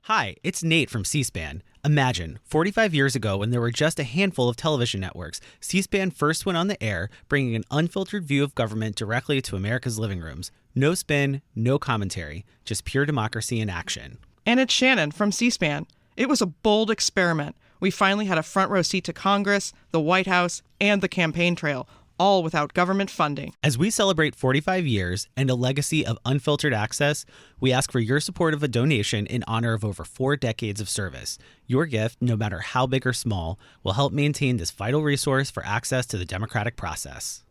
Hi, it's Nate from C-SPAN. Imagine, 45 years ago when there were just a handful of television networks, C-SPAN first went on the air, bringing an unfiltered view of government directly to America's living rooms. No spin, no commentary, just pure democracy in action. And it's Shannon from C-SPAN. It was a bold experiment. We finally had a front row seat to Congress, the White House, and the campaign trail, all without government funding. As we celebrate 45 years and a legacy of unfiltered access, we ask for your support of a donation in honor of over 4 decades of service. Your gift, no matter how big or small, will help maintain this vital resource for access to the democratic process.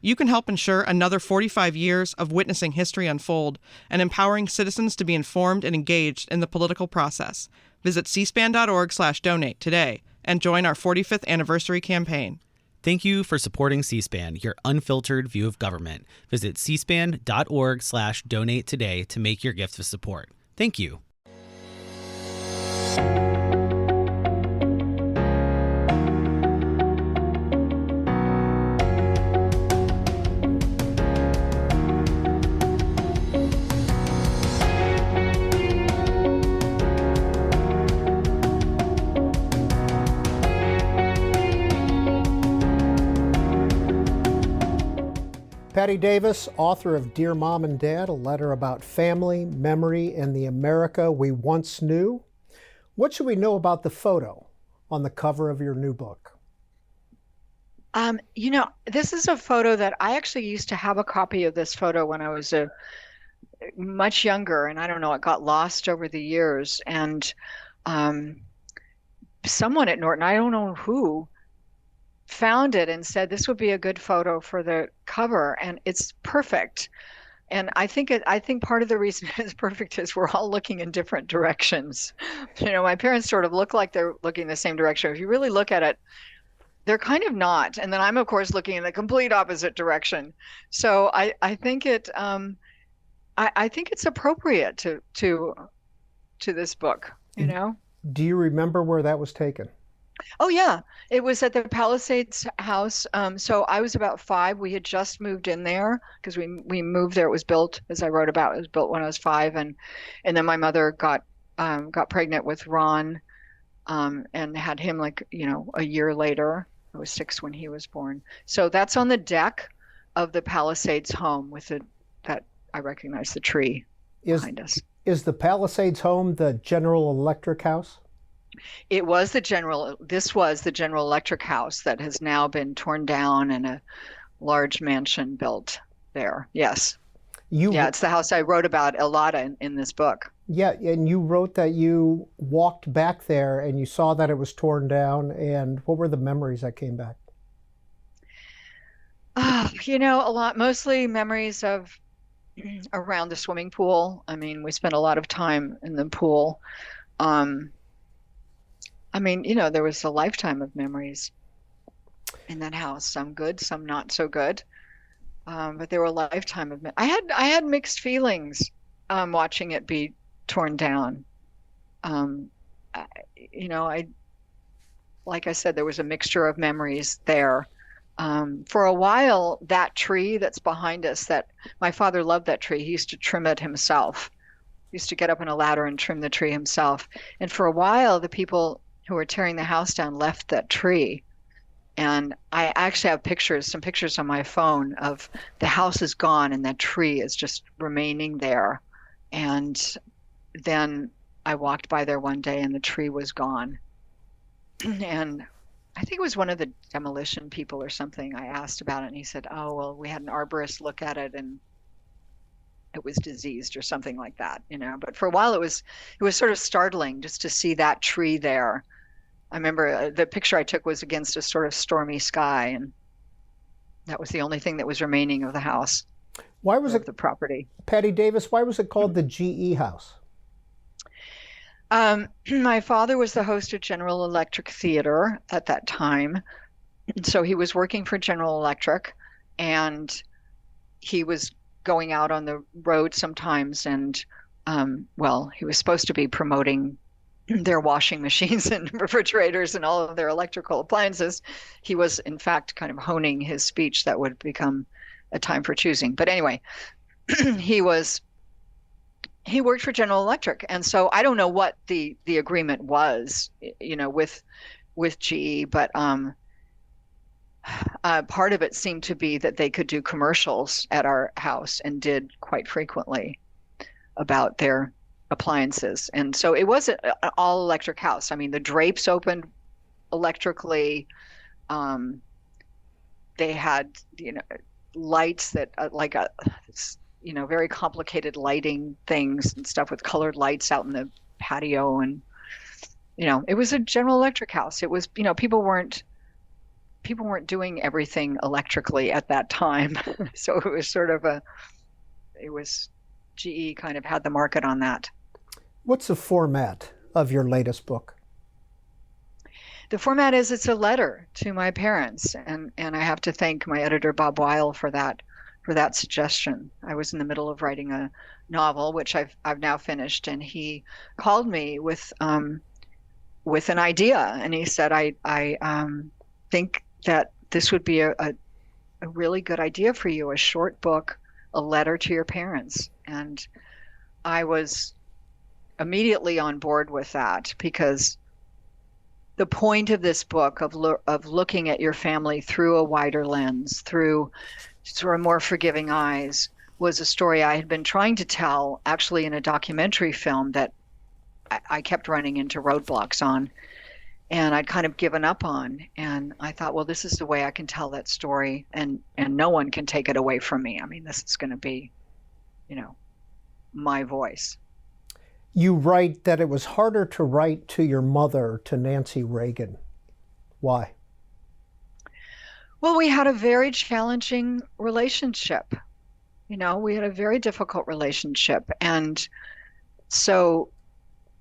You can help ensure another 45 years of witnessing history unfold and empowering citizens to be informed and engaged in the political process. Visit cspan.org/donate today and join our 45th anniversary campaign. Thank you for supporting C-SPAN, your unfiltered view of government. Visit cspan.org/donate today to make your gift of support. Thank you. Patti Davis, author of Dear Mom and Dad, a letter about family, memory, and the America we once knew. What should we know about the photo on the cover of your new book? This is a photo that I actually used to have a copy of this photo when I was much younger, and I don't know, it got lost over the years. And someone at Norton, I don't know who, found it and said this would be a good photo for the cover, and it's perfect. And I think part of the reason it's perfect is we're all looking in different directions. My parents sort of look like they're looking the same direction. If you really look at it, they're kind of not. And then I'm of course looking in the complete opposite direction. So I think I think it's appropriate to this book. Do you remember where that was taken? Oh, yeah. It was at the Palisades house. So I was about 5. We had just moved in there because we moved there. It was built, as I wrote about, it was built when I was 5. And then my mother got pregnant with Ron and had him a year later. I was 6 when he was born. So that's on the deck of the Palisades home with that I recognize the tree behind us. Is the Palisades home the General Electric house? This was the General Electric house that has now been torn down and a large mansion built there. Yes. It's the house I wrote about a lot in this book. Yeah, and you wrote that you walked back there and you saw that it was torn down, and what were the memories that came back? A lot, mostly memories of around the swimming pool. I mean, we spent a lot of time in the pool. There was a lifetime of memories in that house. Some good, some not so good. But there were a lifetime of. I had mixed feelings watching it be torn down. Like I said, there was a mixture of memories there. For a while, that tree that's behind us, that my father loved that tree. He used to trim it himself. He used to get up on a ladder and trim the tree himself. And for a while, the people who were tearing the house down left that tree. And I actually have some pictures on my phone of the house is gone and that tree is just remaining there. And then I walked by there one day and the tree was gone. And I think it was one of the demolition people or something. I asked about it and he said, oh, well, we had an arborist look at it and it was diseased or something like that, But for a while it was sort of startling just to see that tree there. I remember the picture I took was against a sort of stormy sky, and that was the only thing that was remaining of the house. Why was it the property? Patti Davis, why was it called the GE house? My father was the host of General Electric Theater at that time. So he was working for General Electric, and he was going out on the road sometimes, and he was supposed to be promoting their washing machines and refrigerators and all of their electrical appliances. He was, in fact, kind of honing his speech that would become A Time for Choosing. But anyway, he was he worked for General Electric. And so I don't know what the agreement was, with GE, but part of it seemed to be that they could do commercials at our house, and did quite frequently, about their appliances. And so it wasn't an all electric house. I mean, the drapes opened electrically. They had, lights that very complicated lighting things and stuff with colored lights out in the patio. And, it was a General Electric house. It was, people weren't doing everything electrically at that time. So it was GE kind of had the market on that. What's the format of your latest book? The format is, it's a letter to my parents, and I have to thank my editor Bob Weil for that suggestion. I was in the middle of writing a novel, which I've now finished, and he called me with an idea, and he said, I think that this would be a really good idea for you, a short book, a letter to your parents. And I was immediately on board with that, because the point of this book of looking at your family through a wider lens, through sort of more forgiving eyes, was a story I had been trying to tell, actually, in a documentary film that I kept running into roadblocks on, and I'd kind of given up on. And I thought, well, this is the way I can tell that story, and no one can take it away from me. I mean, this is going to be, my voice. You write that it was harder to write to your mother, to Nancy Reagan. Why? Well, we had a very challenging relationship. We had a very difficult relationship. And so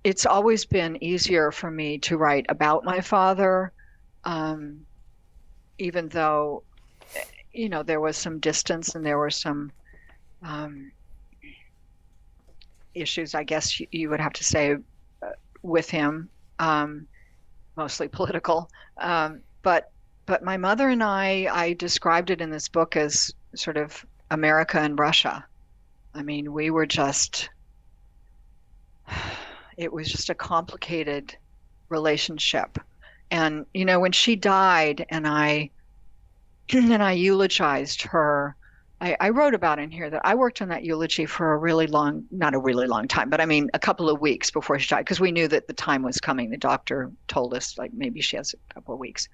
it's always been easier for me to write about my father, even though, there was some distance, and there were some issues, I guess you would have to say, with him, mostly political. But my mother and I described it in this book as sort of America and Russia. I mean, it was just a complicated relationship. And, when she died, and I eulogized her, I wrote about in here that I worked on that eulogy for not a really long time, but I mean, a couple of weeks before she died, because we knew that the time was coming. The doctor told us, like, maybe she has a couple of weeks.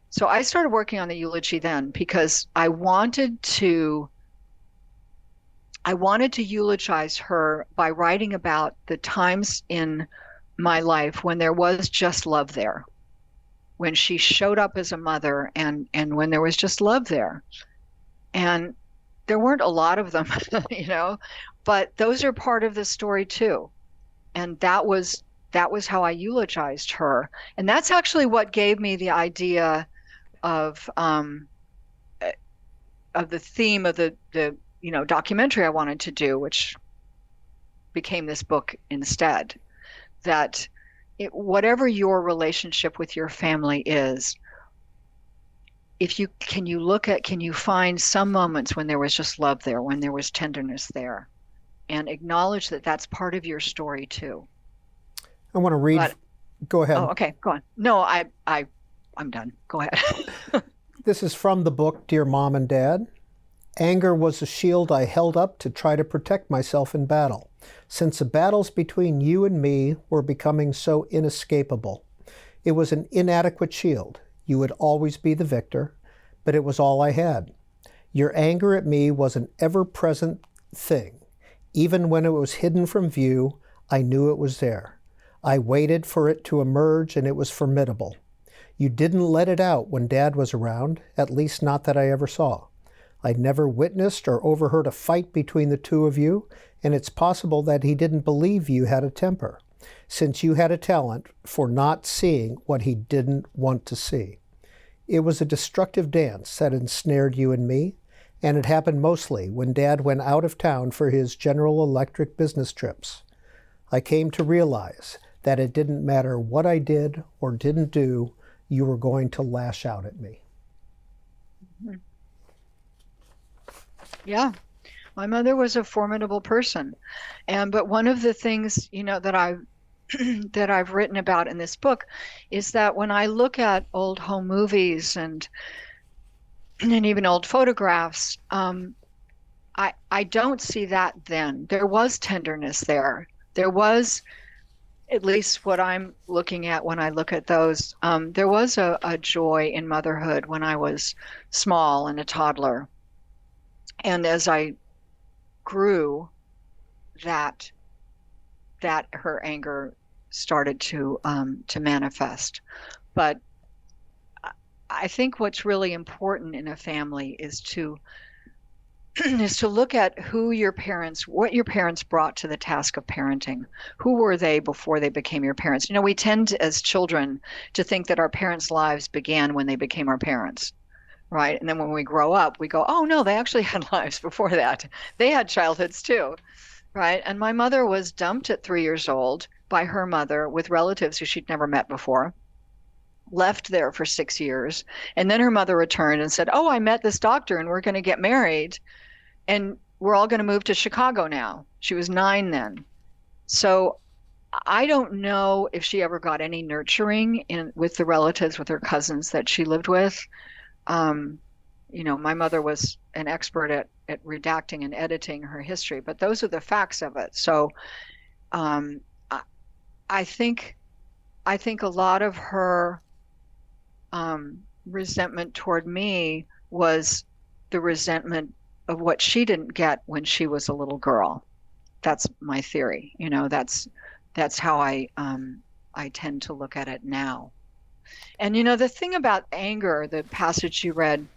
So I started working on the eulogy then, because I wanted to eulogize her by writing about the times in my life when there was just love there, when she showed up as a mother, and when there was just love there. And there weren't a lot of them, but those are part of the story too. And that was how I eulogized her. And that's actually what gave me the idea of the theme of the documentary I wanted to do, which became this book instead. That whatever your relationship with your family is, can you find some moments when there was just love there, when there was tenderness there, and acknowledge that that's part of your story too. I want to read. Go ahead. Oh, okay, go on. No, I'm done. Go ahead. This is from the book, Dear Mom and Dad. Anger was a shield I held up to try to protect myself in battle, since the battles between you and me were becoming so inescapable. It was an inadequate shield. You would always be the victor, but it was all I had. Your anger at me was an ever-present thing. Even when it was hidden from view, I knew it was there. I waited for it to emerge, and it was formidable. You didn't let it out when Dad was around, at least not that I ever saw. I never witnessed or overheard a fight between the two of you, and it's possible that he didn't believe you had a temper, since you had a talent for not seeing what he didn't want to see. It was a destructive dance that ensnared you and me, and it happened mostly when Dad went out of town for his General Electric business trips. I came to realize that it didn't matter what I did or didn't do, you were going to lash out at me. Yeah. My mother was a formidable person. But one of the things, that I've that I've written about in this book is that when I look at old home movies and even old photographs, I don't see that then. There was tenderness there. There was, at least what I'm looking at when I look at those, there was a joy in motherhood when I was small and a toddler. And as I grew, that her anger started to manifest. But I think what's really important in a family is to look at what your parents brought to the task of parenting. Who were they before they became your parents? We tend as children to think that our parents' lives began when they became our parents, right? And then when we grow up, we go, oh no, they actually had lives before that. They had childhoods too, right? And my mother was dumped at 3 years old by her mother with relatives who she'd never met before, left there for 6 years. And then her mother returned and said, oh, I met this doctor and we're going to get married. And we're all going to move to Chicago now. She was 9 then. So I don't know if she ever got any nurturing with the relatives, with her cousins that she lived with. My mother was an expert at redacting and editing her history, but those are the facts of it. So I think a lot of her resentment toward me was the resentment of what she didn't get when she was a little girl. That's my theory. That's how I tend to look at it now. And the thing about anger, the passage you read,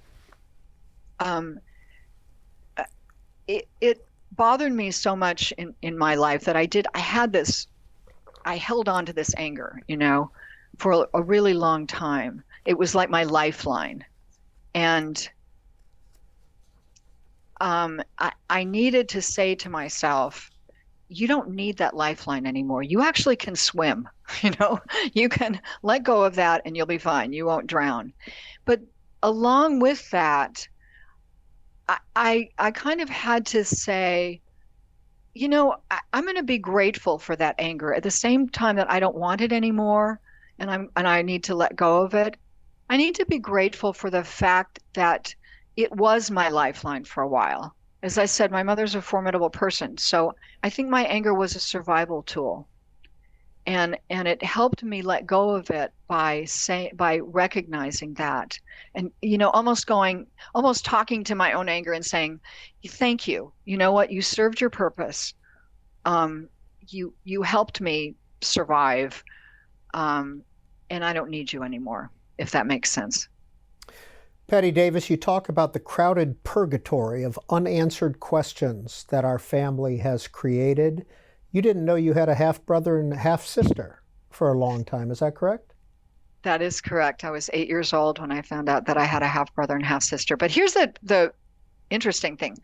it bothered me so much in my life that I held on to this anger, for a really long time. It was like my lifeline. And I needed to say to myself, you don't need that lifeline anymore. You actually can swim, you can let go of that and you'll be fine. You won't drown. But along with that, I kind of had to say, I'm going to be grateful for that anger at the same time that I don't want it anymore. And I need to let go of it. I need to be grateful for the fact that it was my lifeline for a while. As I said, my mother's a formidable person. So I think my anger was a survival tool. And it helped me let go of it by recognizing that. And, almost talking to my own anger and saying, thank you. You know what? You served your purpose. You helped me survive. And I don't need you anymore, if that makes sense. Patti Davis, you talk about the crowded purgatory of unanswered questions that our family has created. You didn't know you had a half-brother and half-sister for a long time. Is that correct? That is correct. I was 8 years old when I found out that I had a half-brother and half-sister. But here's the interesting thing.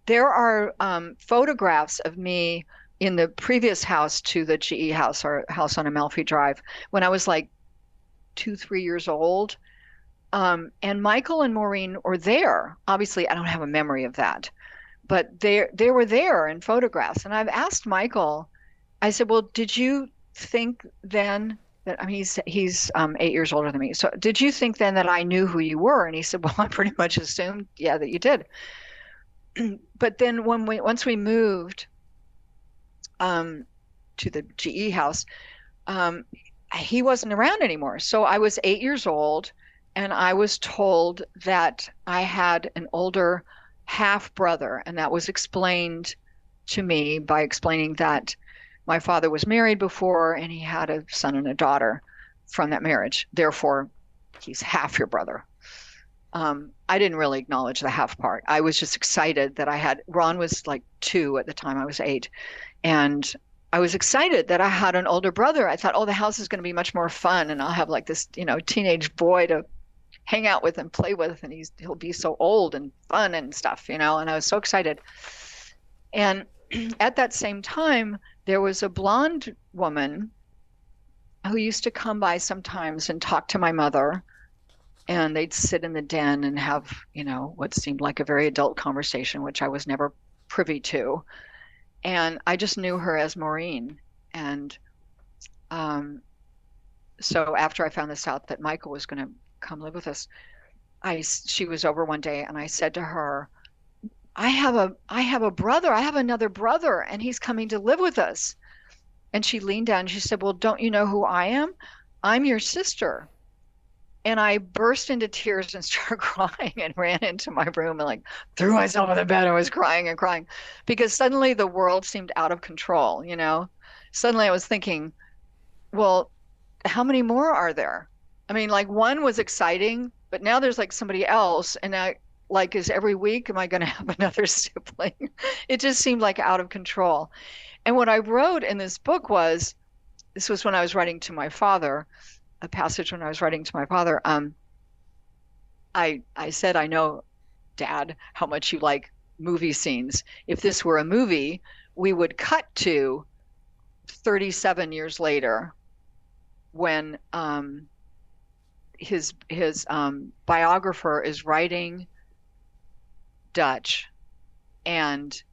There are photographs of me in the previous house to the GE house, our house on Amalfi Drive, when I was like 2-3 years old. And Michael and Maureen were there. Obviously, I don't have a memory of that, but they were there in photographs. And I've asked Michael, I said, well, did you think then that, he's 8 years older than me. So did you think then that I knew who you were? And he said, well, I pretty much assumed, yeah, that you did. But then once we moved to the GE house, he wasn't around anymore. So I was 8 years old. And I was told that I had an older half brother, and that was explained to me by explaining that my father was married before and he had a son and a daughter from that marriage. Therefore, he's half your brother. I didn't really acknowledge the half part. I was just excited that Ron was like 2 at the time, I was 8. And I was excited that I had an older brother. I thought, oh, the house is going to be much more fun and I'll have like this, teenage boy to hang out with and play with, and he'll be so old and fun and stuff, and I was so excited. And at that same time, there was a blonde woman who used to come by sometimes and talk to my mother, and they'd sit in the den and have, what seemed like a very adult conversation, which I was never privy to. And I just knew her as Maureen. And so after I found this out that Michael was going to come live with us, she was over one day and I said to her, I have a brother. I have another brother and he's coming to live with us. And she leaned down and she said, well, don't you know who I am? I'm your sister. And I burst into tears and started crying and ran into my room and like threw myself on the bed. I was crying and crying because suddenly the world seemed out of control, you know? Suddenly I was thinking, well, how many more are there? I mean, like one was exciting, but now there's like somebody else. And I like, is every week, am I going to have another sibling? It just seemed like out of control. And what I wrote in this book this was when I was writing to my father, a passage when I was writing to my father. I said, I know, Dad, how much you like movie scenes. If this were a movie, we would cut to 37 years later when his biographer is writing Dutch, and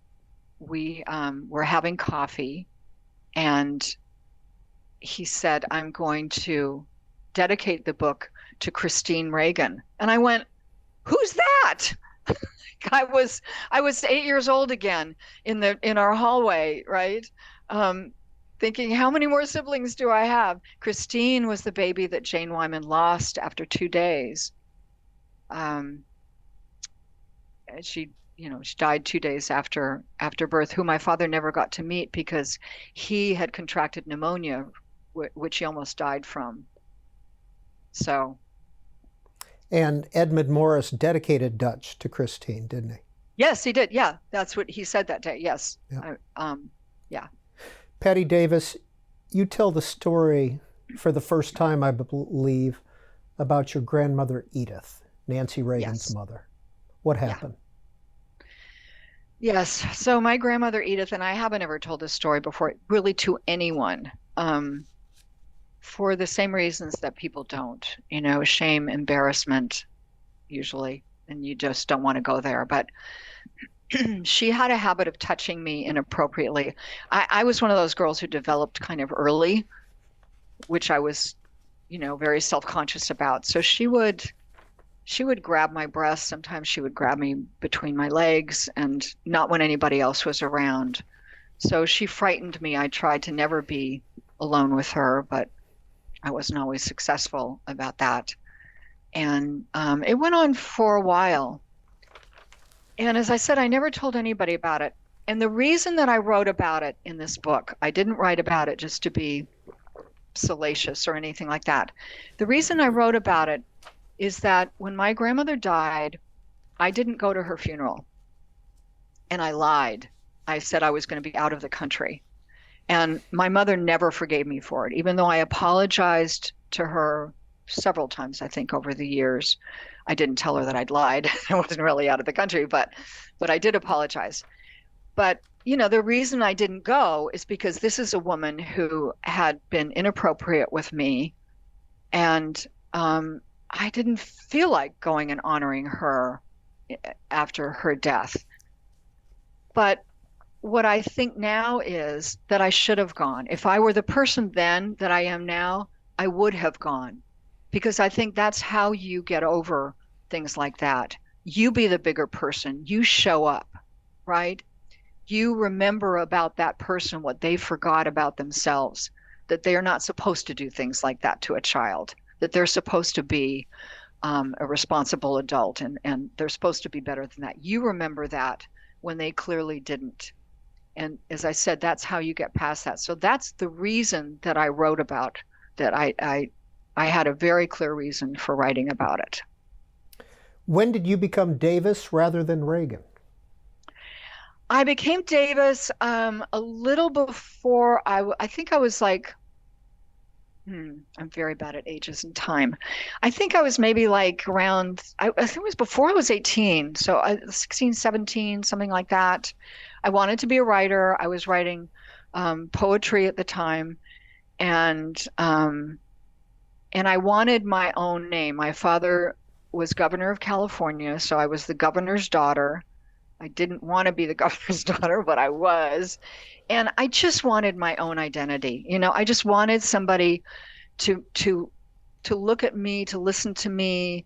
we were having coffee, and he said, I'm going to dedicate the book to Christine Reagan. And I went, who's that? I was 8 years old again in our hallway, right? Thinking, how many more siblings do I have? Christine was the baby that Jane Wyman lost after 2 days. She died 2 days after birth, who my father never got to meet because he had contracted pneumonia, which he almost died from. So. And Edmund Morris dedicated Dutch to Christine, didn't he? Yes, he did. Yeah, that's what he said that day. Yes. Yeah. Yeah. Patti Davis, you tell the story for the first time, I believe, about your grandmother Edith, Nancy Reagan's mother. What happened? Yes. So my grandmother Edith, and I haven't ever told this story before, really to anyone, for the same reasons that people don't, shame, embarrassment, usually, and you just don't want to go there. But she had a habit of touching me inappropriately. I was one of those girls who developed kind of early, which I was, very self-conscious about. So she would grab my breasts. Sometimes she would grab me between my legs, and not when anybody else was around. So she frightened me. I tried to never be alone with her, but I wasn't always successful about that. And it went on for a while. And as I said, I never told anybody about it. And the reason that I wrote about it in this book, I didn't write about it just to be salacious or anything like that. The reason I wrote about it is that when my grandmother died, I didn't go to her funeral. And I lied. I said I was going to be out of the country. And my mother never forgave me for it, even though I apologized to her several times, I think, over the years. I didn't tell her that I'd lied. I wasn't really out of the country, but I did apologize. But, the reason I didn't go is because this is a woman who had been inappropriate with me. And I didn't feel like going and honoring her after her death. But what I think now is that I should have gone. If I were the person then that I am now, I would have gone. Because I think that's how you get over things like that. You be the bigger person. You show up, right? You remember about that person what they forgot about themselves, that they're not supposed to do things like that to a child, that they're supposed to be a responsible adult, and they're supposed to be better than that. You remember that when they clearly didn't. And as I said, that's how you get past that. So that's the reason that I wrote about that. I had a very clear reason for writing about it. When did you become Davis rather than Reagan? I became Davis a little before I think I was like, I'm very bad at ages and time. I think I was maybe like around, I think it was before I was 18. So 16, 17, something like that. I wanted to be a writer. I was writing poetry at the time. And I wanted my own name. My father was governor of California, so I was the governor's daughter. I didn't want to be the governor's daughter, but I was. And I just wanted my own identity. I just wanted somebody to look at me, to listen to me,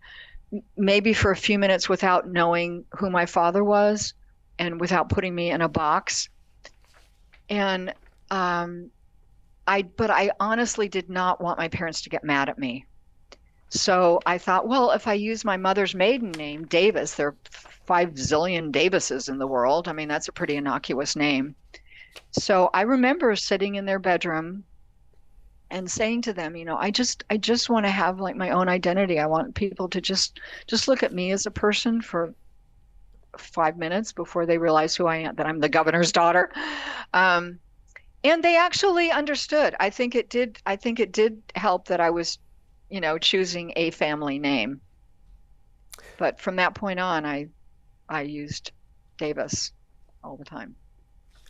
maybe for a few minutes without knowing who my father was and without putting me in a box. And but I honestly did not want my parents to get mad at me. So I thought, well, if I use my mother's maiden name, Davis, there are 5 zillion Davises in the world. I mean, that's a pretty innocuous name. So I remember sitting in their bedroom and saying to them, I just want to have like my own identity. I want people to just look at me as a person for 5 minutes before they realize who I am, that I'm the governor's daughter. And they actually understood. I think it did help that I was, choosing a family name. But from that point on, I used Davis all the time.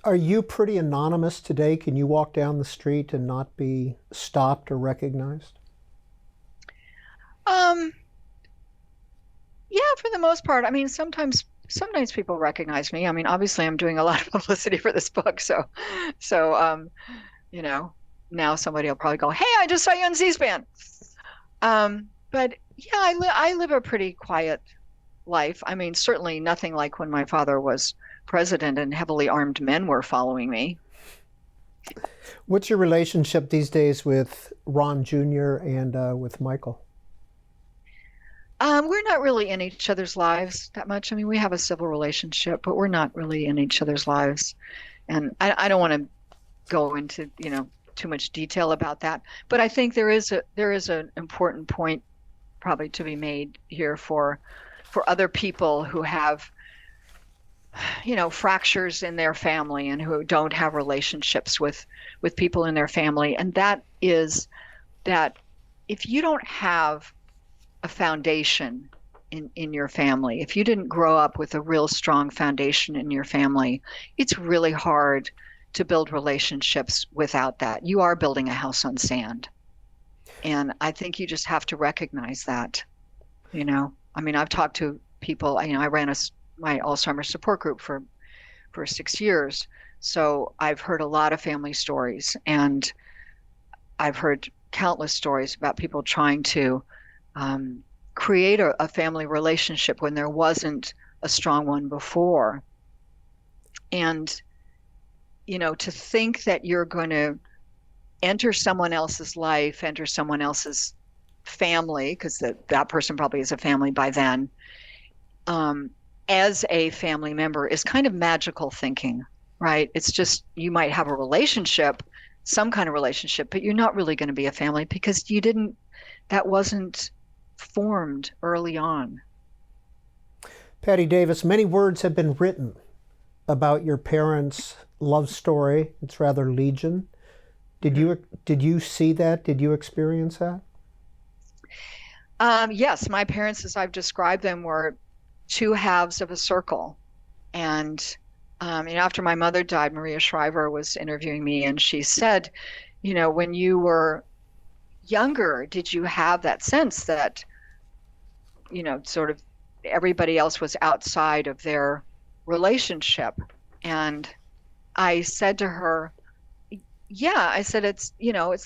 Are you pretty anonymous today? Can you walk down the street and not be stopped or recognized? Yeah, for the most part. I mean, sometimes people recognize me. I mean, obviously I'm doing a lot of publicity for this book. So, now somebody will probably go, "Hey, I just saw you on C-SPAN." But yeah, I live a pretty quiet life. I mean, certainly nothing like when my father was president and heavily armed men were following me. What's your relationship these days with Ron Jr. and with Michael? We're not really in each other's lives that much. I mean, we have a civil relationship, but we're not really in each other's lives. And I don't want to go into, too much detail about that. But I think there is an important point probably to be made here for other people who have, fractures in their family and who don't have relationships with people in their family. And that is that if you don't have a foundation in your family, if you didn't grow up with a real strong foundation in your family, it's really hard to build relationships without that. You are building a house on sand. And I think you just have to recognize that, I mean, I've talked to people, I ran my Alzheimer's support group for 6 years. So I've heard a lot of family stories, and I've heard countless stories about people trying to create a family relationship when there wasn't a strong one before. And, to think that you're going to enter someone else's life, enter someone else's family, because that person probably is a family by then, as a family member is kind of magical thinking, right? It's just, you might have a relationship, some kind of relationship, but you're not really going to be a family because that wasn't formed early on. Patti Davis, many words have been written about your parents' love story. It's rather legion. Did you see that? Did you experience that? Yes, my parents, as I've described them, were 2 halves of a circle. And after my mother died, Maria Shriver was interviewing me, and she said, when you were younger, did you have that sense that, sort of everybody else was outside of their relationship? And I said to her, yeah, I said, it's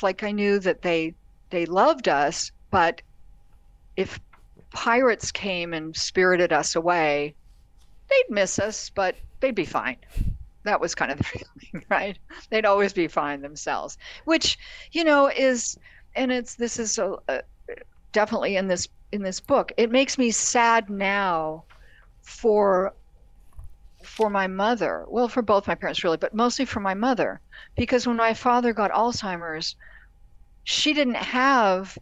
like I knew that they loved us, but if pirates came and spirited us away, they'd miss us, but they'd be fine. That was kind of the feeling, right? They'd always be fine themselves, which, is, and this is definitely in this book. It makes me sad now for my mother, well, for both my parents really, but mostly for my mother, because when my father got Alzheimer's, she didn't have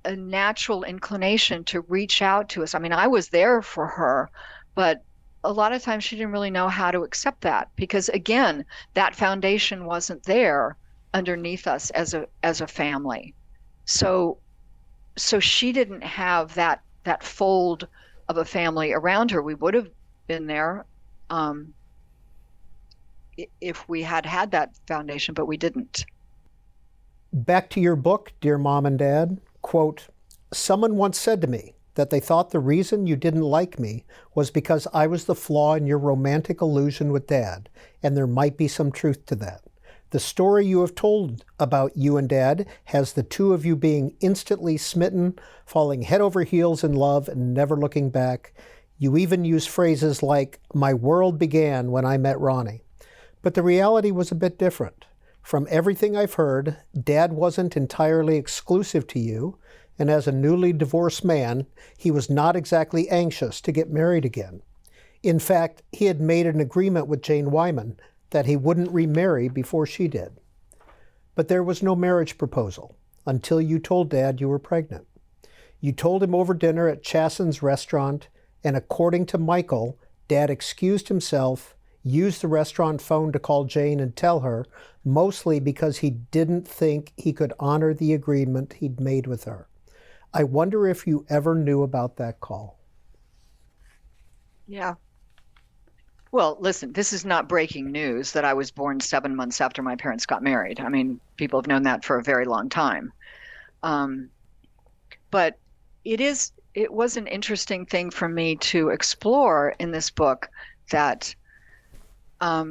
a natural inclination to reach out to us. I mean, I was there for her, but a lot of times she didn't really know how to accept that because, again, that foundation wasn't there underneath us as a family. So she didn't have that fold of a family around her. We would have been there if we had that foundation, but we didn't. Back to your book, Dear Mom and Dad. Quote, someone once said to me, that they thought the reason you didn't like me was because I was the flaw in your romantic illusion with Dad, and there might be some truth to that. The story you have told about you and Dad has the two of you being instantly smitten, falling head over heels in love and never looking back. You even use phrases like, "My world began when I met Ronnie." But the reality was a bit different. From everything I've heard, Dad wasn't entirely exclusive to you, and as a newly divorced man, he was not exactly anxious to get married again. In fact, he had made an agreement with Jane Wyman that he wouldn't remarry before she did. But there was no marriage proposal until you told Dad you were pregnant. You told him over dinner at Chasen's restaurant, and according to Michael, Dad excused himself, used the restaurant phone to call Jane and tell her, mostly because he didn't think he could honor the agreement he'd made with her. I wonder if you ever knew about that call. Yeah. Well, listen, this is not breaking news that I was born 7 months after my parents got married. I mean, people have known that for a very long time. But it was an interesting thing for me to explore in this book that my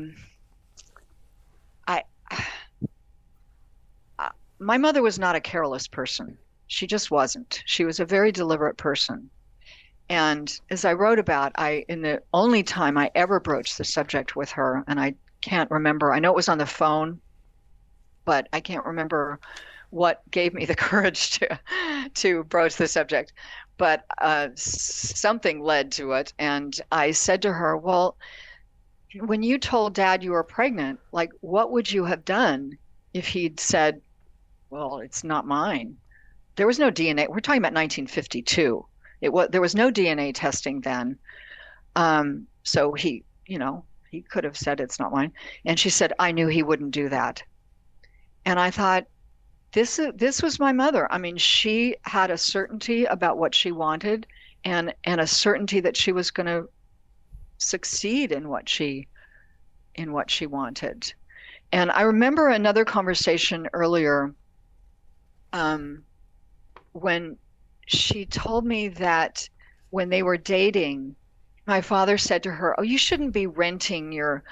mother was not a careless person. She just wasn't. She was a very deliberate person. And as I wrote about, in the only time I ever broached the subject with her, and I can't remember, I know it was on the phone, but I can't remember what gave me the courage to broach the subject. But something led to it. And I said to her, well, when you told Dad you were pregnant, like, what would you have done if he'd said, well, it's not mine? There was no DNA. We're talking about 1952. There was no DNA testing then. So he could have said it's not mine. And she said, I knew he wouldn't do that. And I thought, this was my mother. I mean, she had a certainty about what she wanted and a certainty that she was going to succeed in what she wanted. And I remember another conversation earlier when she told me that when they were dating, my father said to her, oh, you shouldn't be renting your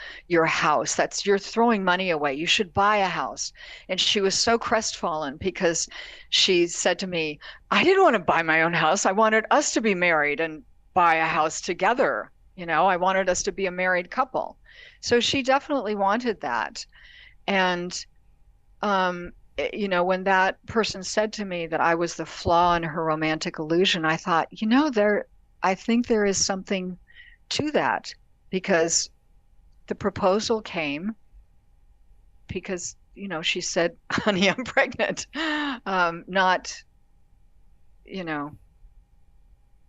house. You're throwing money away. You should buy a house. And she was so crestfallen because she said to me, I didn't want to buy my own house. I wanted us to be married and buy a house together. I wanted us to be a married couple. So she definitely wanted that. And, when that person said to me that I was the flaw in her romantic illusion, I thought, I think there is something to that, because the proposal came because, she said, honey, I'm pregnant. Not,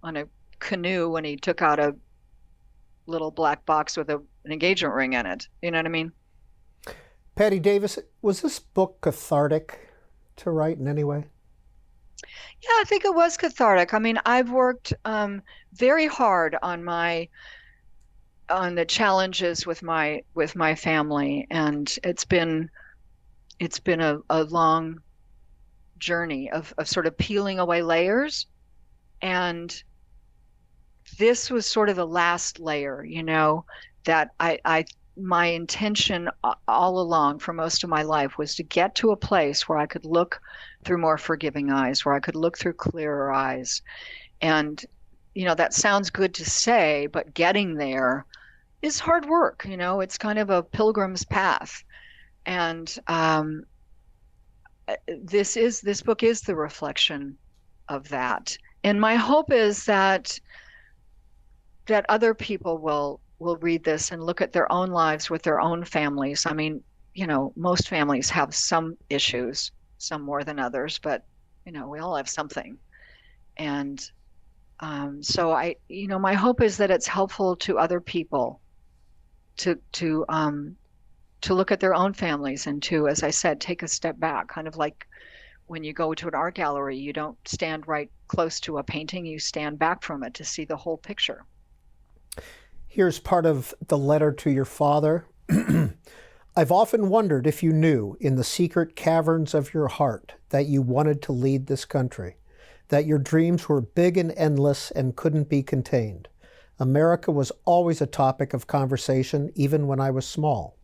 on a canoe when he took out a little black box with an engagement ring in it. You know what I mean? Patti Davis, was this book cathartic to write in any way? Yeah, I think it was cathartic. I mean, I've worked very hard on the challenges with my family, and it's been a long journey of sort of peeling away layers, and this was sort of the last layer, that my intention all along for most of my life was to get to a place where I could look through more forgiving eyes, where I could look through clearer eyes. And, that sounds good to say, but getting there is hard work. It's kind of a pilgrim's path. And this book is the reflection of that. And my hope is that other people will read this and look at their own lives with their own families. I mean, most families have some issues, some more than others, but, we all have something. And so my hope is that it's helpful to other people to look at their own families and to, as I said, take a step back, kind of like when you go to an art gallery, you don't stand right close to a painting, you stand back from it to see the whole picture. Here's part of the letter to your father. I've often wondered if you knew in the secret caverns of your heart that you wanted to lead this country, that your dreams were big and endless and couldn't be contained. America was always a topic of conversation, even when I was small.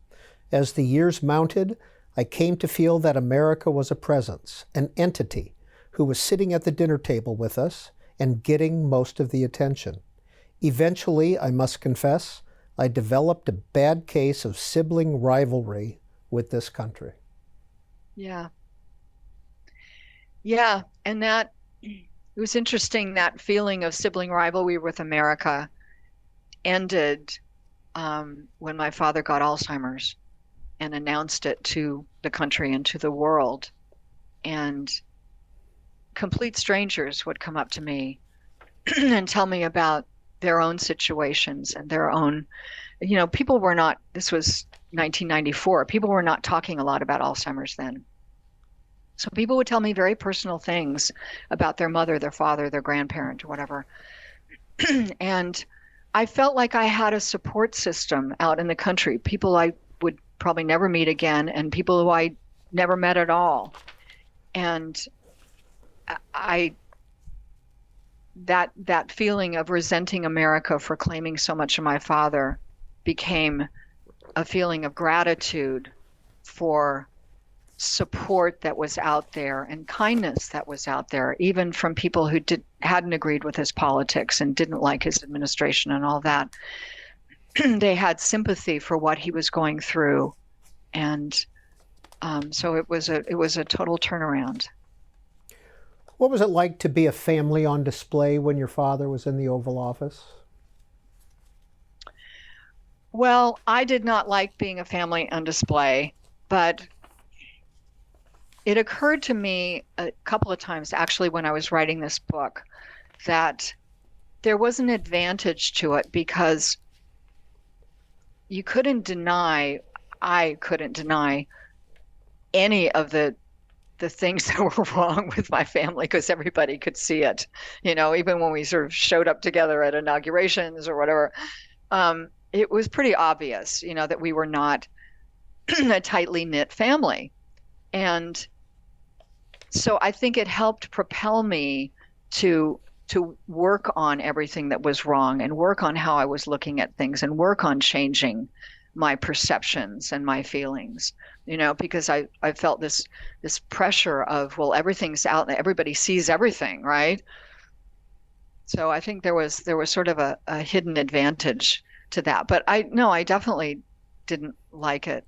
As the years mounted, I came to feel that America was a presence, an entity, who was sitting at the dinner table with us and getting most of the attention. Eventually, I must confess, I developed a bad case of sibling rivalry with this country. Yeah. Yeah. And that, it was interesting, that feeling of sibling rivalry with America ended when my father got Alzheimer's and announced it to the country and to the world. And complete strangers would come up to me and tell me about their own situations and their own, people were not, this was 1994, people were not talking a lot about Alzheimer's then. So people would tell me very personal things about their mother, their father, their grandparent, or whatever. And I felt like I had a support system out in the country, people I would probably never meet again, and people who I never met at all. And that feeling of resenting America for claiming so much of my father became a feeling of gratitude for support that was out there and kindness that was out there, even from people who hadn't agreed with his politics and didn't like his administration and all that. They had sympathy for what he was going through, and so it was a total turnaround. What was it like to be a family on display when your father was in the Oval Office? Well, I did not like being a family on display, but it occurred to me a couple of times, actually, when I was writing this book, that there was an advantage to it because I couldn't deny any of the things that were wrong with my family, because everybody could see it, even when we sort of showed up together at inaugurations or whatever. It was pretty obvious, that we were not a tightly knit family. And so I think it helped propel me to work on everything that was wrong and work on how I was looking at things and work on changing my perceptions and my feelings, because I felt this pressure of, well, everything's out there, everybody sees everything, right? So I think there was sort of a hidden advantage to that. But I definitely didn't like it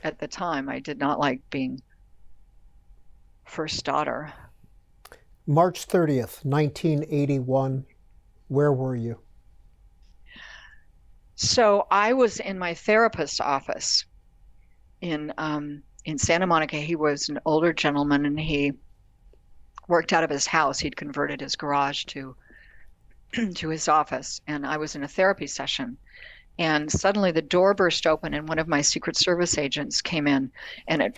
at the time. I did not like being first daughter. March 30th, 1981, where were you? So I was in my therapist's office in Santa Monica. He was an older gentleman, and he worked out of his house. He'd converted his garage to his office, and I was in a therapy session. And suddenly the door burst open, and one of my Secret Service agents came in. And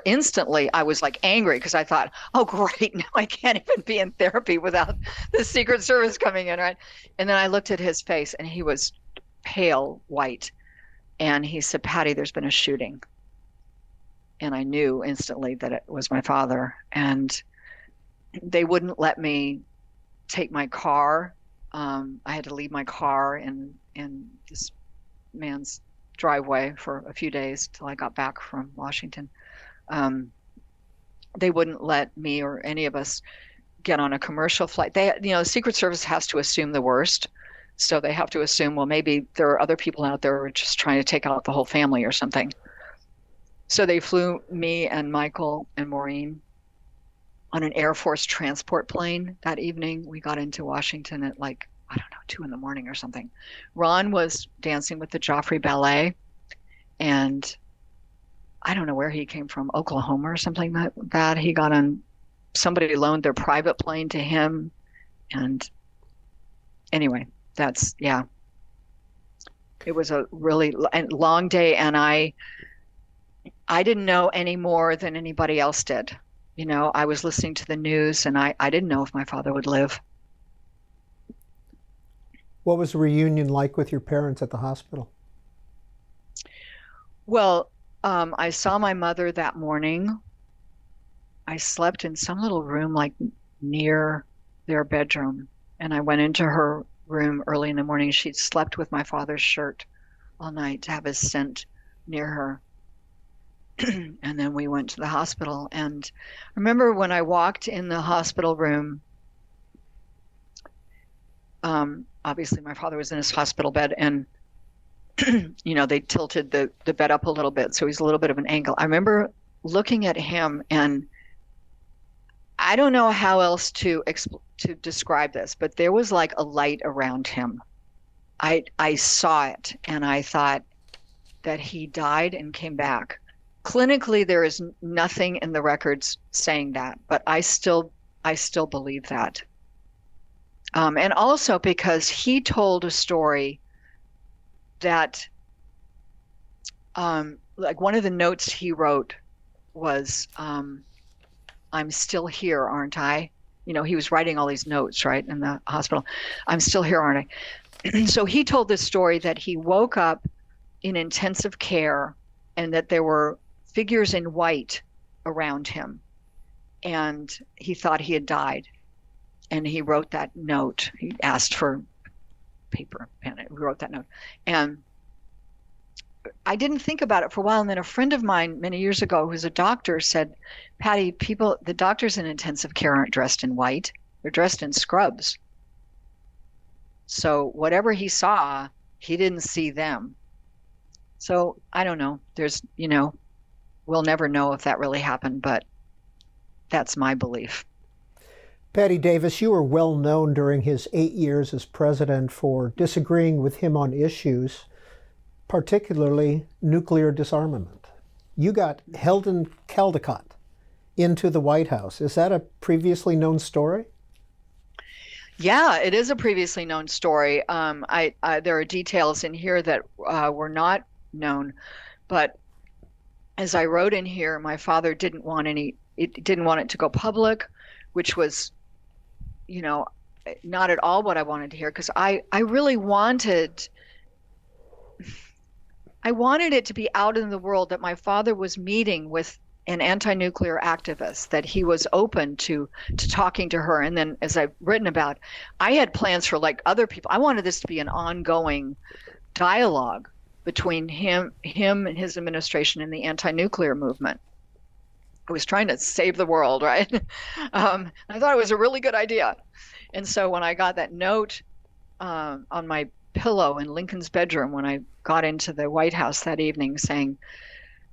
instantly I was like angry, because I thought, oh, great, now I can't even be in therapy without the Secret Service coming in, right? And then I looked at his face, and he was pale white. And he said, Patti, there's been a shooting. And I knew instantly that it was my father. And they wouldn't let me take my car. I had to leave my car in this man's driveway for a few days till I got back from Washington. They wouldn't let me or any of us get on a commercial flight. The Secret Service has to assume the worst. So they have to assume, well, maybe there are other people out there who are just trying to take out the whole family or something. So they flew me and Michael and Maureen on an Air Force transport plane that evening. We got into Washington at 2 a.m. or something. Ron was dancing with the Joffrey Ballet, and I don't know where he came from, Oklahoma or something like that. He got on, somebody loaned their private plane to him. And anyway, it was a really long day, and I didn't know any more than anybody else did. I was listening to the news, and I didn't know if my father would live. What was the reunion like with your parents at the hospital? Well, I saw my mother that morning. I slept in some little room near their bedroom. And I went into her room early in the morning. She'd slept with my father's shirt all night to have his scent near her. And then we went to the hospital. And I remember when I walked in the hospital room, obviously my father was in his hospital bed, and they tilted the bed up a little bit, so he's a little bit of an angle. I remember looking at him, and I don't know how else to describe this, but there was like a light around him. I saw it, and I thought that he died and came back. Clinically, there is nothing in the records saying that, but I still believe that. And also because he told a story that, like one of the notes he wrote was, I'm still here, aren't I? He was writing all these notes, right, in the hospital. I'm still here, aren't I? So he told this story that he woke up in intensive care and that there were figures in white around him. And he thought he had died. And he wrote that note. He asked for paper, pen. He wrote that note. And I didn't think about it for a while. And then a friend of mine many years ago, who's a doctor, said, Patty, the doctors in intensive care aren't dressed in white. They're dressed in scrubs. So whatever he saw, he didn't see them. So I don't know. We'll never know if that really happened, but that's my belief. Patti Davis, you were well known during his 8 years as president for disagreeing with him on issues, particularly nuclear disarmament. You got Helen Caldicott into the White House. Is that a previously known story? Yeah, it is a previously known story. There are details in here that were not known, but as I wrote in here, my father didn't want it to go public, which was, not at all what I wanted to hear, because I really wanted it to be out in the world that my father was meeting with an anti-nuclear activist, that he was open to talking to her. And then, as I've written about, I had plans for like other people. I wanted this to be an ongoing dialogue between him and his administration and the anti-nuclear movement. I was trying to save the world, right? I thought it was a really good idea. And so when I got that note on my pillow in Lincoln's bedroom when I got into the White House that evening saying,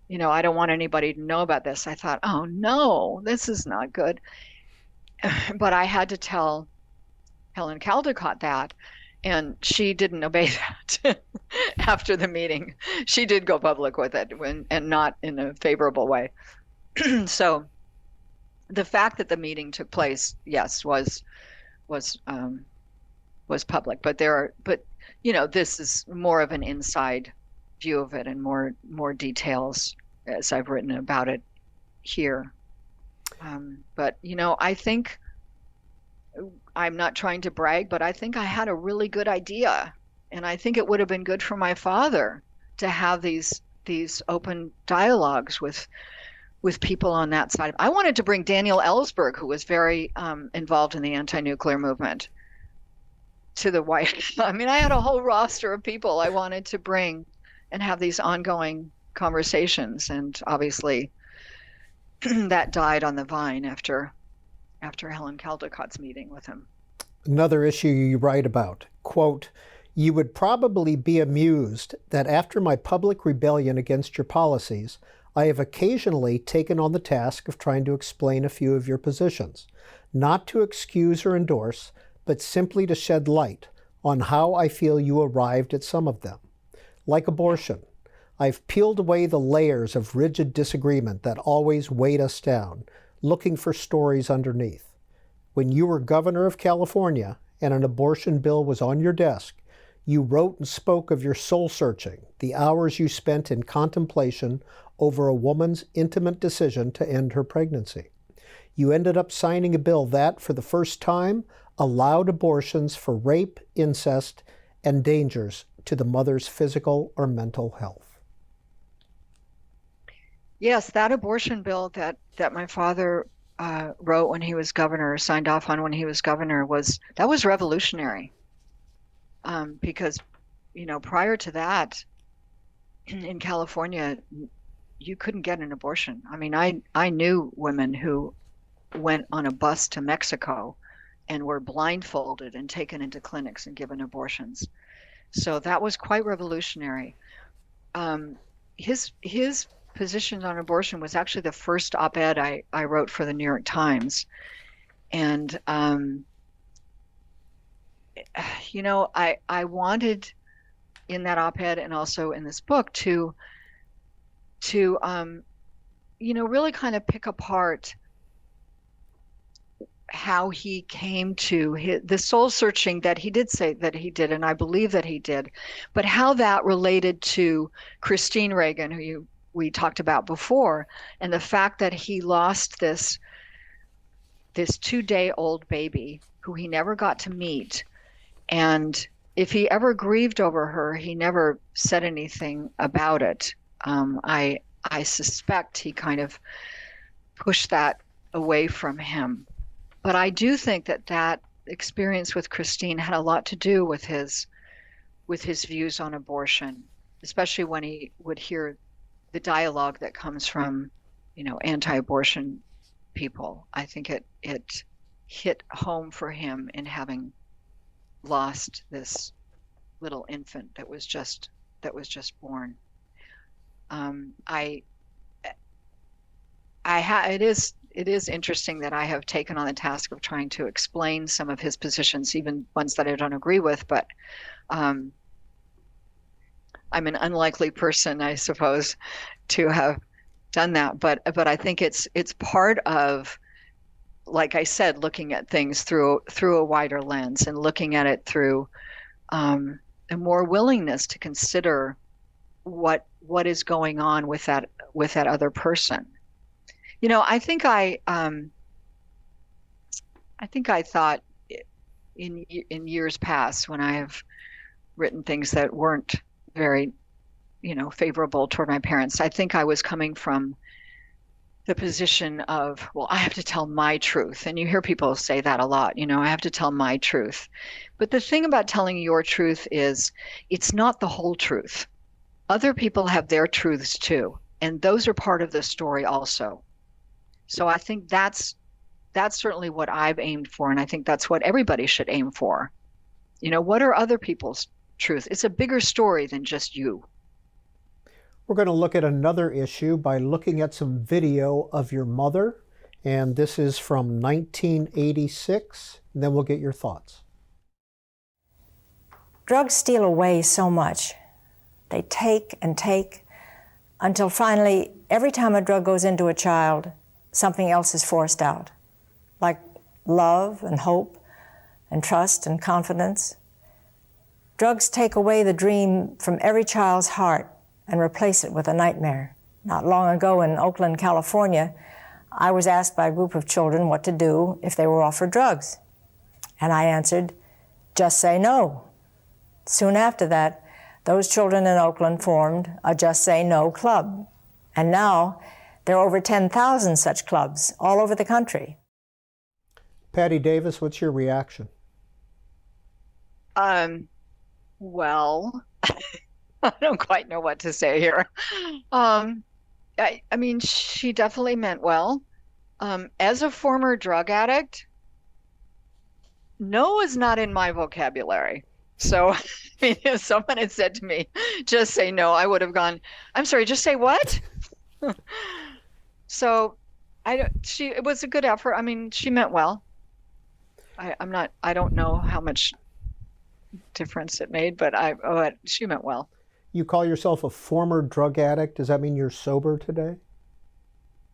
I don't want anybody to know about this, I thought, oh no, this is not good. But I had to tell Helen Caldicott that, and she didn't obey that. After the meeting, she did go public with it, and not in a favorable way. So the fact that the meeting took place, yes, was public, but this is more of an inside view of it and more details as I've written about it here. But I think, I'm not trying to brag, but I think I had a really good idea, and I think it would have been good for my father to have these open dialogues with people on that side. I wanted to bring Daniel Ellsberg, who was very involved in the anti-nuclear movement, to the White House. I mean, I had a whole roster of people I wanted to bring and have these ongoing conversations. And obviously that died on the vine after Helen Caldicott's meeting with him. Another issue you write about, quote, "You would probably be amused that after my public rebellion against your policies, I have occasionally taken on the task of trying to explain a few of your positions, not to excuse or endorse, but simply to shed light on how I feel you arrived at some of them. Like abortion, I've peeled away the layers of rigid disagreement that always weighed us down, looking for stories underneath. When you were governor of California and an abortion bill was on your desk, you wrote and spoke of your soul-searching, the hours you spent in contemplation over a woman's intimate decision to end her pregnancy. You ended up signing a bill that, for the first time, allowed abortions for rape, incest, and dangers to the mother's physical or mental health." Yes, that abortion bill that my father wrote when he was governor, signed off on when he was governor, was revolutionary. Because, prior to that, in California, you couldn't get an abortion. I mean, I knew women who went on a bus to Mexico and were blindfolded and taken into clinics and given abortions. So that was quite revolutionary. His position on abortion was actually the first op-ed I wrote for the New York Times. And, I wanted in that op-ed and also in this book to really kind of pick apart how he came to the soul searching that he did say that he did, and I believe that he did, but how that related to Christine Reagan, who we talked about before, and the fact that he lost this 2-day-old baby who he never got to meet. And if he ever grieved over her, he never said anything about it. I suspect he kind of pushed that away from him. But I do think that experience with Christine had a lot to do with his views on abortion, especially when he would hear the dialogue that comes from, anti-abortion people. I think it hit home for him in having lost this little infant that was just born. It is interesting that I have taken on the task of trying to explain some of his positions, even ones that I don't agree with, but I'm an unlikely person, I suppose, to have done that. But I think it's part of, like I said, looking at things through a wider lens and looking at it through a more willingness to consider what is going on with that other person. I think I thought in years past, when I have written things that weren't very, favorable toward my parents, I think I was coming from the position of, well, I have to tell my truth. And you hear people say that a lot, I have to tell my truth. But the thing about telling your truth is it's not the whole truth. Other people have their truths too. And those are part of the story also. So I think that's certainly what I've aimed for. And I think that's what everybody should aim for. What are other people's truth? It's a bigger story than just you. We're going to look at another issue by looking at some video of your mother. And this is from 1986. And then we'll get your thoughts. Drugs steal away so much. They take and take until finally, every time a drug goes into a child, something else is forced out, like love and hope and trust and confidence. Drugs take away the dream from every child's heart and replace it with a nightmare. Not long ago in Oakland, California, I was asked by a group of children what to do if they were offered drugs. And I answered, just say no. Soon after that, those children in Oakland formed a Just Say No club. And now, there are over 10,000 such clubs all over the country. Patti Davis, what's your reaction? Well, I don't quite know what to say here. I mean, she definitely meant well. As a former drug addict, no is not in my vocabulary. So, I mean, if someone had said to me, just say no, I would have gone, I'm sorry, just say what? So it was a good effort. I mean, she meant well. I don't know how much difference it made, but she meant well. You call yourself a former drug addict. Does that mean you're sober today?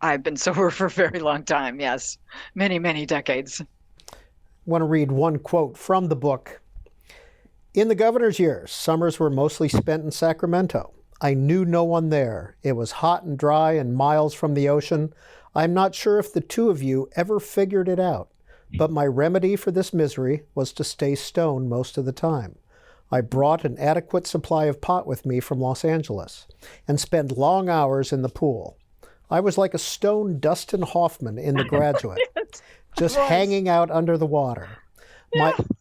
I've been sober for a very long time, yes. Many, many decades. I want to read one quote from the book. In the governor's years, summers were mostly spent in Sacramento. I knew no one there. It was hot and dry and miles from the ocean. I'm not sure if the two of you ever figured it out, but my remedy for this misery was to stay stoned most of the time. I brought an adequate supply of pot with me from Los Angeles and spent long hours in the pool. I was like a stone Dustin Hoffman in The Graduate, just hanging out under the water.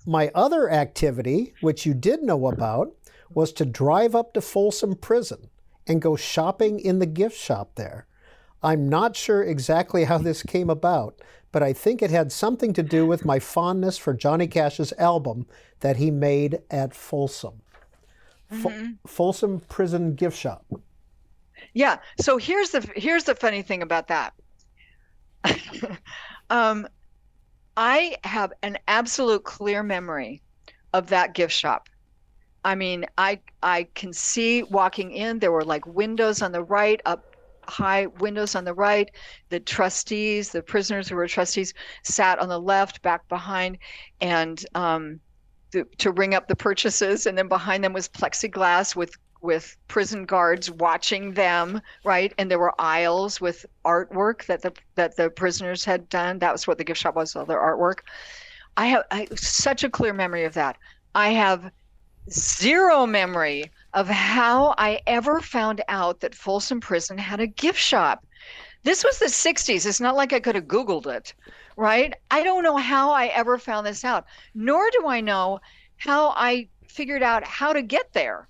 My other activity, which you did know about, was to drive up to Folsom Prison and go shopping in the gift shop there. I'm not sure exactly how this came about, but I think it had something to do with my fondness for Johnny Cash's album that he made at Folsom. Folsom Prison gift shop. Yeah. So here's the funny thing about that. I have an absolute clear memory of that gift shop. I mean, I can see walking in, there were like windows on the right, up high windows on the right. The trustees, the prisoners who were trustees, sat on the left, back behind, and to ring up the purchases. And then behind them was plexiglass with prison guards watching them, right? And there were aisles with artwork that the prisoners had done. That was what the gift shop was, all their artwork. I have such a clear memory of that. I have zero memory of how I ever found out that Folsom Prison had a gift shop. This was the 60s. It's not like I could have Googled it, right? I don't know how I ever found this out, nor do I know how I figured out how to get there,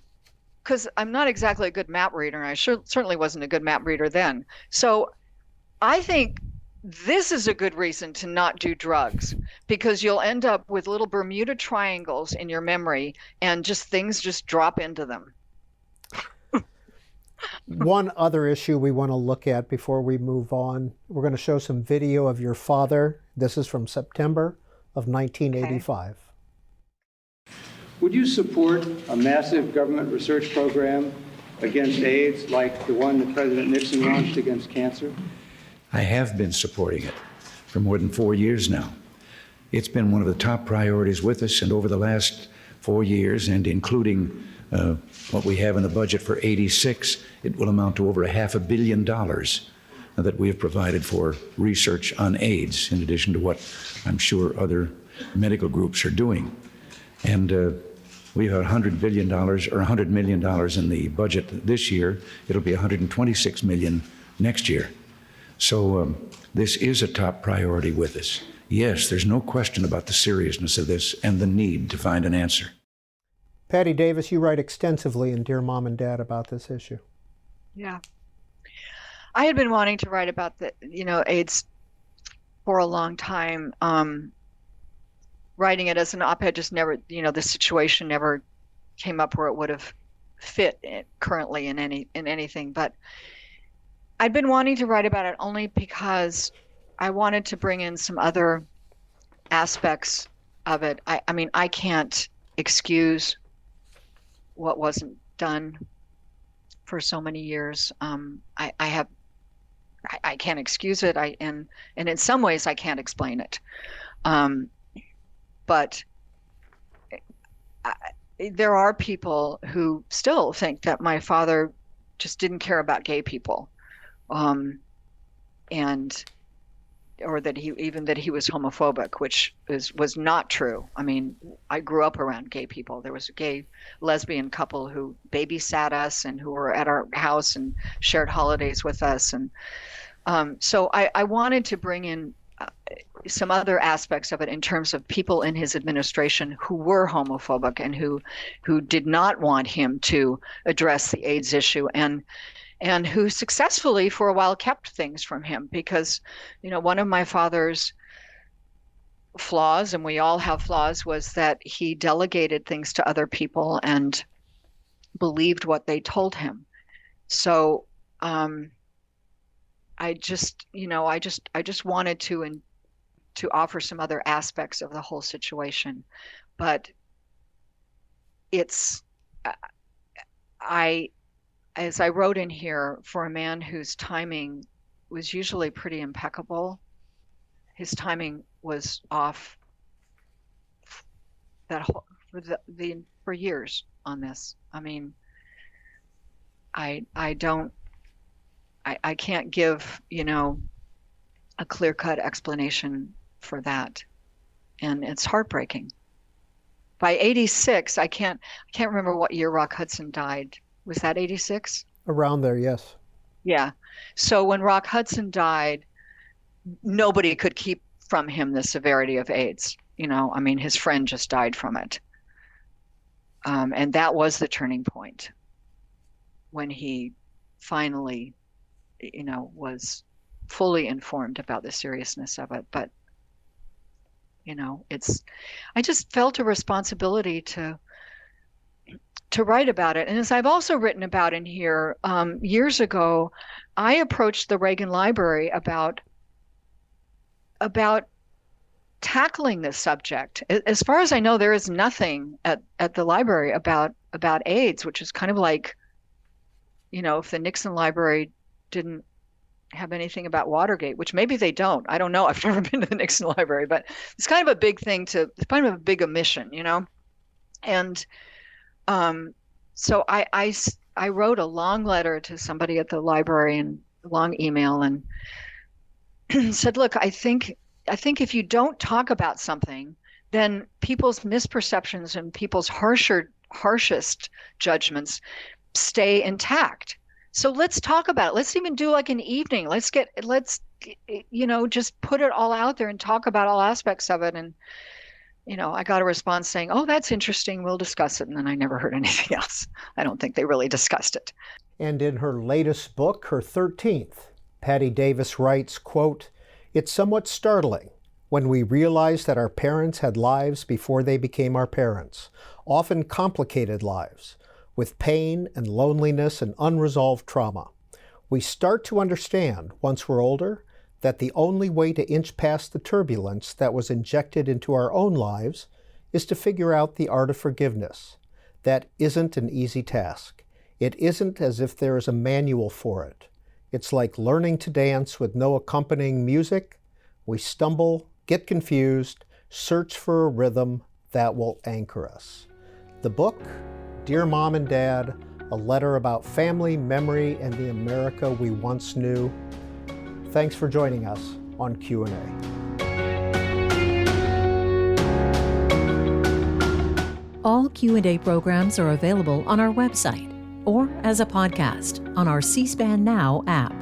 because I'm not exactly a good map reader, and I certainly wasn't a good map reader then. So I think this is a good reason to not do drugs, because you'll end up with little Bermuda triangles in your memory and things just drop into them. One other issue we want to look at before we move on, we're going to show some video of your father. This is from September of 1985. Okay. Would you support a massive government research program against AIDS like the one that President Nixon launched against cancer? I have been supporting it for more than 4 years now. It's been one of the top priorities with us, and over the last 4 years, and including what we have in the budget for '86, it will amount to over $500 million that we have provided for research on AIDS, in addition to what I'm sure other medical groups are doing. And we have $100 billion or $100 million in the budget this year. It'll be $126 million next year. So this is a top priority with us. Yes, there's no question about the seriousness of this and the need to find an answer. Patti Davis, you write extensively in Dear Mom and Dad about this issue. Yeah. I had been wanting to write about AIDS for a long time. Writing it as an op-ed just never, the situation never came up where it would have fit currently in anything. But I'd been wanting to write about it only because I wanted to bring in some other aspects of it. I mean, I can't excuse what wasn't done for so many years. I can't excuse it. And in some ways I can't explain it. But there are people who still think that my father just didn't care about gay people, or that he was homophobic, which was not true. I mean, I grew up around gay people. There was a gay lesbian couple who babysat us and who were at our house and shared holidays with us. And so I wanted to bring in some other aspects of it in terms of people in his administration who were homophobic and who did not want him to address the AIDS issue, and who successfully for a while kept things from him, because one of my father's flaws, and we all have flaws, was that he delegated things to other people and believed what they told him. So I just wanted to offer some other aspects of the whole situation. But it's as I wrote in here, for a man whose timing was usually pretty impeccable, his timing was off for years on this. I mean, I can't give, a clear-cut explanation for that. And it's heartbreaking. By 86, I can't remember what year Rock Hudson died. Was that 86? Around there, yes. Yeah. So when Rock Hudson died, nobody could keep from him the severity of AIDS. I mean, his friend just died from it. And that was the turning point when he finally, was fully informed about the seriousness of it. But, I just felt a responsibility to write about it. And as I've also written about in here, years ago, I approached the Reagan Library about tackling this subject. As far as I know, there is nothing at the library about AIDS, which is kind of like, if the Nixon Library didn't have anything about Watergate, which maybe they don't. I don't know. I've never been to the Nixon Library, but it's kind of a big thing it's kind of a big omission, And so I wrote a long letter to somebody at the library and a long email and said, look, I think if you don't talk about something, then people's misperceptions and people's harshest judgments stay intact. So let's talk about it. Let's even do like an evening. Let's just put it all out there and talk about all aspects of it. And, I got a response saying, oh, that's interesting. We'll discuss it. And then I never heard anything else. I don't think they really discussed it. And in her latest book, her 13th, Patti Davis writes, quote, "It's somewhat startling when we realize that our parents had lives before they became our parents, often complicated lives, with pain and loneliness and unresolved trauma. We start to understand, once we're older, that the only way to inch past the turbulence that was injected into our own lives is to figure out the art of forgiveness. That isn't an easy task. It isn't as if there is a manual for it. It's like learning to dance with no accompanying music. We stumble, get confused, search for a rhythm that will anchor us." The book, Dear Mom and Dad, a letter about family, memory, and the America we once knew. Thanks for joining us on Q&A. All Q&A programs are available on our website or as a podcast on our C-SPAN Now app.